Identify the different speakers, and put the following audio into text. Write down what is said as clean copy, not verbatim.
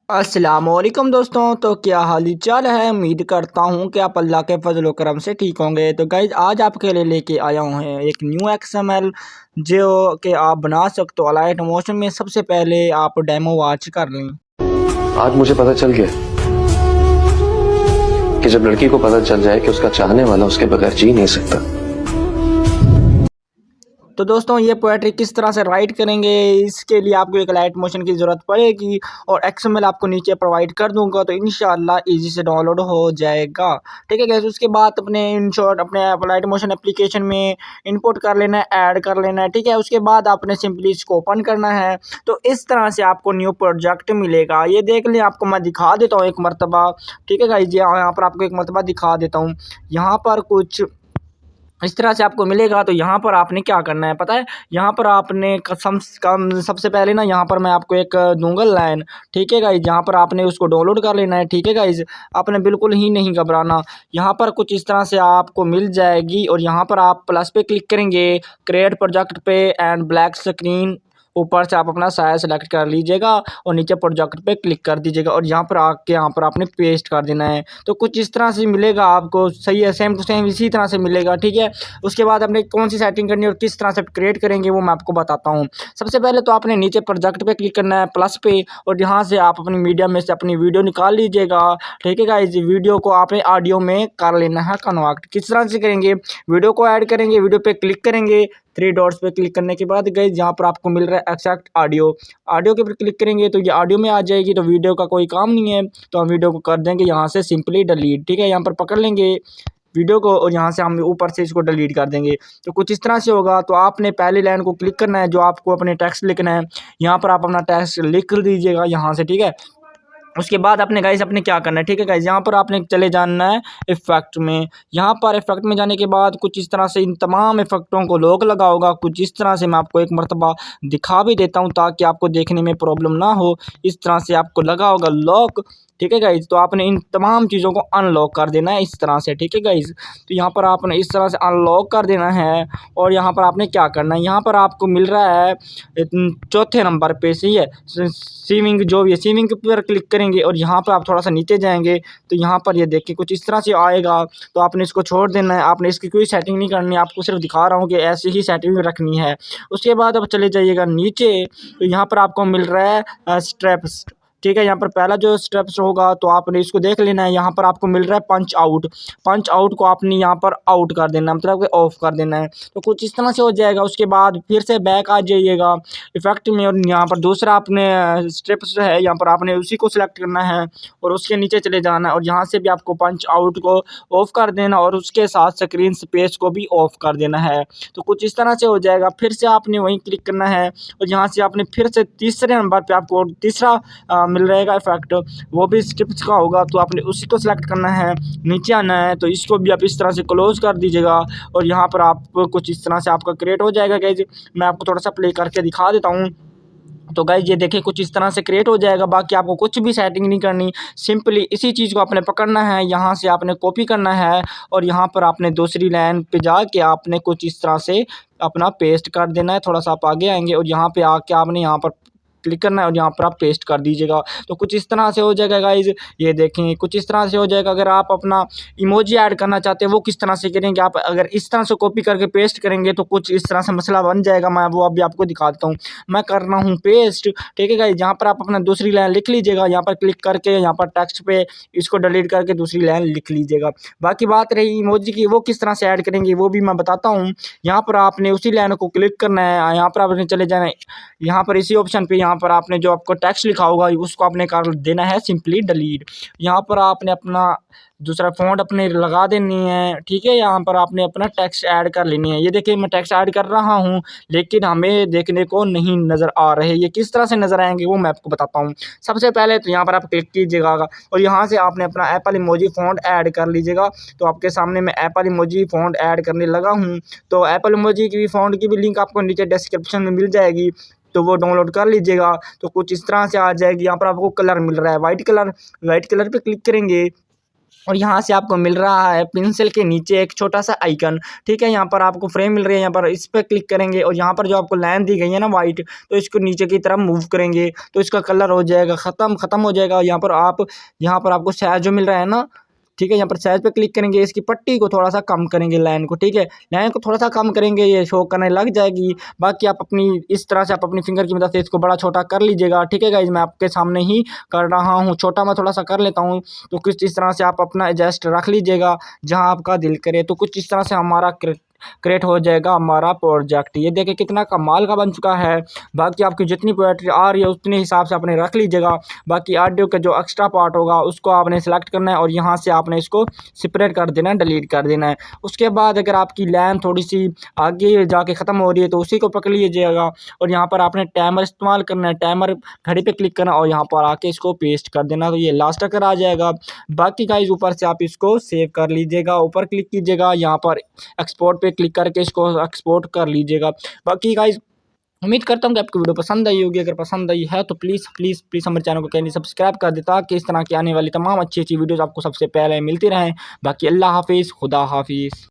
Speaker 1: अस्सलामुअलैकुम दोस्तों। तो क्या हाल चाल है। उम्मीद करता हूँ कि आप अल्लाह के फजल करम से ठीक होंगे। तो गाइज आज आपके लिए लेके आया हूँ एक न्यू एक्सएमएल जो कि आप बना सकते हो लाइट मोशन में। सबसे पहले आप डेमो वॉच कर लें।
Speaker 2: आज मुझे पता चल गया कि जब लड़की को पता चल जाए कि उसका चाहने वाला उसके बगैर जी नहीं सकता।
Speaker 1: तो दोस्तों ये पोएट्री किस तरह से राइट करेंगे, इसके लिए आपको एक लाइट मोशन की ज़रूरत पड़ेगी और एक्सएमएल आपको नीचे प्रोवाइड कर दूंगा, तो इंशाल्लाह इजी से डाउनलोड हो जाएगा। ठीक है गैस। उसके बाद अपने इन शॉर्ट अपने लाइट मोशन एप्लीकेशन में इनपुट कर लेना है, ऐड कर लेना है। ठीक है। उसके बाद आपने सिंपली इसको ओपन करना है। तो इस तरह से आपको न्यू प्रोजेक्ट मिलेगा। ये देख लें, आपको मैं दिखा देता हूँ एक मरतबा। ठीक है गाइस, यहाँ पर आपको एक मरतबा दिखा देता हूँ। यहाँ पर कुछ इस तरह से आपको मिलेगा। तो यहाँ पर आपने क्या करना है पता है, यहाँ पर आपने कसम कम सबसे पहले ना यहाँ पर मैं आपको एक दूंगा लाइन। ठीक है गाइज, यहाँ पर आपने उसको डाउनलोड कर लेना है। ठीक है गाइज, आपने बिल्कुल ही नहीं घबराना। यहाँ पर कुछ इस तरह से आपको मिल जाएगी और यहाँ पर आप प्लस पे क्लिक करेंगे, क्रिएट प्रोजेक्ट पे एंड ब्लैक स्क्रीन, ऊपर से आप अपना साइज सेलेक्ट कर लीजिएगा और नीचे प्रोजेक्ट पे क्लिक कर दीजिएगा और यहाँ पर आके यहाँ पर आपने पेस्ट कर देना है। तो कुछ इस तरह से मिलेगा आपको। सही है, सेम टू सेम इसी तरह से मिलेगा। ठीक है। उसके बाद आपने कौन सी सेटिंग करनी है और किस तरह से क्रिएट करेंगे वो मैं आपको बताता हूँ। सबसे पहले तो आपने नीचे प्रोजेक्ट पे क्लिक करना है प्लस पे और यहाँ से आप अपनी मीडिया में से अपनी वीडियो निकाल लीजिएगा। ठीक है गाइस, वीडियो को आपने ऑडियो में कर लेना है कन्वर्ट। किस तरह से करेंगे, वीडियो को ऐड करेंगे, वीडियो पे क्लिक करेंगे, थ्री डॉट्स पे क्लिक करने के बाद गई जहाँ पर आपको मिल रहा है एक्सट्रैक्ट ऑडियो, ऑडियो के ऊपर क्लिक करेंगे तो ये ऑडियो में आ जाएगी। तो वीडियो का कोई काम नहीं है, तो हम वीडियो को कर देंगे यहाँ से सिंपली डिलीट। ठीक है, यहाँ पर पकड़ लेंगे वीडियो को और यहाँ से हम ऊपर से इसको डिलीट कर देंगे। तो कुछ इस तरह से होगा। तो आपने पहली लाइन को क्लिक करना है, जो आपको अपने टेक्स्ट लिखना है, यहाँ पर आप अपना टेक्स्ट लिख दीजिएगा यहाँ से। ठीक है। उसके बाद आपने गाइस अपने क्या करना है। ठीक है गाइस, यहाँ पर आपने चले जाना है इफेक्ट में। यहाँ पर इफेक्ट में जाने के बाद कुछ इस तरह से इन तमाम इफेक्टों को लॉक लगा होगा। कुछ इस तरह से मैं आपको एक मरतबा दिखा भी देता हूँ ताकि आपको देखने में प्रॉब्लम ना हो। इस तरह से आपको लगा होगा लॉक। ठीक है गाइज, तो आपने इन तमाम चीज़ों को अनलॉक कर देना है इस तरह से। ठीक है गाइज, तो यहाँ पर आपने इस तरह से अनलॉक कर देना है और यहाँ पर आपने क्या करना है, यहाँ पर आपको मिल रहा है चौथे नंबर पे, सही है, सीविंग जो भी है, सीविंग के ऊपर क्लिक करेंगे और यहाँ पर आप थोड़ा सा नीचे जाएंगे तो यहाँ पर ये देखिए कुछ इस तरह से आएगा। तो आपने इसको छोड़ देना है, आपने इसकी कोई सेटिंग नहीं करनी है, आपको सिर्फ दिखा रहा हूँ कि ऐसी ही सेटिंग रखनी है। उसके बाद अब चले जाइएगा नीचे, तो यहाँ पर आपको मिल रहा है स्टेप्स। ठीक है, यहाँ पर पहला जो स्टेप्स होगा तो आपने इसको देख लेना है। यहाँ पर आपको मिल रहा है पंच आउट, पंच आउट को आपने यहाँ पर आउट कर देना है, मतलब कि ऑफ कर देना है। तो कुछ इस तरह से हो जाएगा। उसके बाद फिर से बैक आ जाइएगा इफेक्ट में और यहाँ पर दूसरा आपने स्टेप्स जो है यहाँ पर आपने उसी को सिलेक्ट करना है और उसके नीचे चले जाना है और यहाँ से भी आपको पंच आउट को ऑफ कर देना और उसके साथ स्क्रीन स्पेस को भी ऑफ कर देना है। तो कुछ इस तरह से हो जाएगा। फिर से आपने वहीं क्लिक करना है और यहाँ से आपने फिर से तीसरे नंबर पर आपको तीसरा मिल रहेगा इफेक्ट, वो भी स्ट्रिप्स का होगा। तो आपने उसी को सिलेक्ट करना है, नीचे आना है, तो इसको भी आप इस तरह से क्लोज कर दीजिएगा और यहाँ पर आप कुछ इस तरह से आपका क्रिएट हो जाएगा। गाइज मैं आपको थोड़ा सा प्ले करके दिखा देता हूँ। तो गाइज ये देखिए कुछ इस तरह से क्रिएट हो जाएगा। बाकी आपको कुछ भी सेटिंग नहीं करनी, सिंपली इसी चीज़ को आपने पकड़ना है, यहाँ से आपने कॉपी करना है और यहाँ पर आपने दूसरी लाइन पे जाके आपने कुछ इस तरह से अपना पेस्ट कर देना है। थोड़ा सा आप आगे आएंगे और यहाँ पे आके आपने यहाँ पर क्लिक करना है और यहाँ पर आप पेस्ट कर दीजिएगा। तो कुछ इस तरह से हो जाएगा गाइज। ये देखें कुछ इस तरह से हो जाएगा। अगर आप अपना इमोजी ऐड करना चाहते हैं वो किस तरह से करेंगे, आप अगर इस तरह से कॉपी करके पेस्ट करेंगे तो कुछ इस तरह से मसला बन जाएगा। मैं वो अभी आपको दिखा देता हूँ। मैं कर रहा हूँ पेस्ट। ठीक है गाइज, यहाँ पर आप अपना दूसरी लाइन लिख लीजिएगा, यहाँ पर क्लिक करके यहाँ पर टेक्स्ट पे इसको डिलीट करके दूसरी लाइन लिख लीजिएगा। बाकी बात रही इमोजी की, वो किस तरह से ऐड करेंगे वो भी मैं बताता हूँ। यहाँ पर आपने उसी लाइन को क्लिक करना है, यहाँ पर आपने चले जाना है, यहाँ पर इसी ऑप्शन पे यहाँ पर आपने जो आपको टेक्स्ट लिखा होगा उसको आपने कर देना है सिंपली डिलीट। यहाँ पर आपने अपना दूसरा फ़ॉन्ट अपने लगा देनी है। ठीक है, यहाँ पर आपने अपना टेक्स्ट ऐड कर लेनी है। ये देखिए मैं टेक्स्ट ऐड कर रहा हूँ लेकिन हमें देखने को नहीं नज़र आ रहे। ये किस तरह से नज़र आएंगे वो मैं आपको बताता हूँ। सबसे पहले तो यहाँ पर आप क्लिक कीजिएगा और यहाँ से आपने अपना एप्पल इमोजी फ़ॉन्ट ऐड कर लीजिएगा। तो आपके सामने मैं एप्पल इमोजी फ़ॉन्ट ऐड करने लगा हूँ। तो एप्पल इमोजी की फ़ॉन्ट की भी लिंक आपको नीचे डिस्क्रिप्शन में मिल जाएगी, तो वो डाउनलोड कर लीजिएगा। तो कुछ इस तरह से आ जाएगी। यहाँ पर आपको कलर मिल रहा है वाइट कलर, वाइट कलर पे क्लिक करेंगे और यहाँ से आपको मिल रहा है पेंसिल के नीचे एक छोटा सा आइकन, ठीक है। यहाँ पर आपको फ्रेम मिल रही है, यहाँ पर इस पर क्लिक करेंगे और यहाँ पर जो आपको लाइन दी गई है ना वाइट, तो इसको नीचे की तरफ मूव करेंगे तो इसका कलर हो जाएगा ख़त्म हो जाएगा। यहाँ पर आपको साइज जो मिल रहा है ना, ठीक है, यहाँ पर साइज पे क्लिक करेंगे, इसकी पट्टी को थोड़ा सा कम करेंगे, लाइन को, ठीक है, लाइन को थोड़ा सा कम करेंगे, ये शो करने लग जाएगी। बाकी आप अपनी इस तरह से आप अपनी फिंगर की मदद से इसको बड़ा छोटा कर लीजिएगा, ठीक है गाइज। मैं आपके सामने ही कर रहा हूँ, छोटा मैं थोड़ा सा कर लेता हूँ। तो कुछ इस तरह से आप अपना एडजस्ट रख लीजिएगा जहाँ आपका दिल करे। तो कुछ इस तरह से हमारा क्रिएट हो जाएगा हमारा प्रोजेक्ट। ये देखिए कितना कमाल का बन चुका है। बाकी आपकी जितनी पोएट्री आ रही है उतने हिसाब से आपने रख लीजिएगा। बाकी ऑडियो का जो एक्स्ट्रा पार्ट होगा उसको आपने सेलेक्ट करना है और यहाँ से आपने इसको सेपरेट कर देना है, डिलीट कर देना है। उसके बाद अगर आपकी लाइन थोड़ी सी आगे जाके ख़त्म हो रही है तो उसी को पकड़ लीजिएगा और यहाँ पर आपने टाइमर इस्तेमाल करना है, टाइमर घड़ी पे क्लिक करना और यहाँ पर आके इसको पेस्ट कर देना, तो ये लास्ट तक आ जाएगा। बाकी गाइस ऊपर से आप इसको सेव कर लीजिएगा, ऊपर क्लिक कीजिएगा, यहाँ पर एक्सपोर्ट पे क्लिक करके इसको एक्सपोर्ट कर लीजिएगा। बाकी गाइस उम्मीद करता हूँ कि आपको वीडियो पसंद आई होगी। अगर पसंद आई है तो प्लीज़ प्लीज़ प्लीज़ हमारे चैनल को कैंडी सब्सक्राइब कर दे ताकि इस तरह की आने वाली तमाम अच्छी अच्छी वीडियोज़ आपको सबसे पहले मिलती रहें। बाकी अल्लाह हाफिज़, खुदा हाफिज़।